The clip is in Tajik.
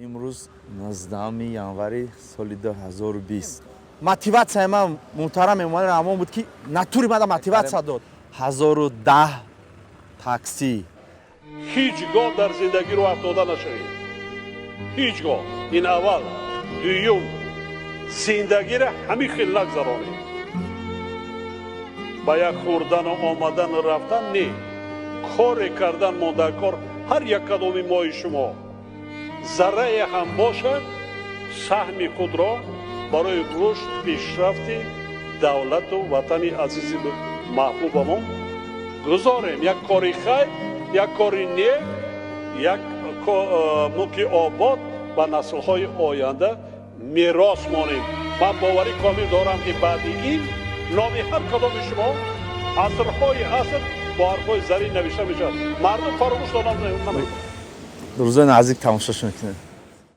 امروز 19 январи соли 2020 мотивация ман муҳтарам меҳмони ҳамон буд ки натури мана мотивация дод 1010 такси ҳеҷ гоҳ дар зиндагӣ роҳ афтода нашавед. ҳеҷ гоҳ ин аввал дуюм зиндагиро ҳамин хел нагзаронед. ба як хӯрдану омадану рафтан не, коре кардан мондакор ҳар як кадоми моҳи шумо заррае ҳам бошад саҳми худро барои рушд пешрафти давлату ватани азизи маҳбубамон гузорем. як кори хайр, як кори нек, як мулки обод ба наслҳои оянда мерос монем. ман боварӣ комил дорам ки баъди ин номи ҳар кадоми шумо асрҳои аср бо ҳарфҳои зарин навишта мешавад. мардум фаромӯш намекунад. рӯзои назик тамошош мекунед.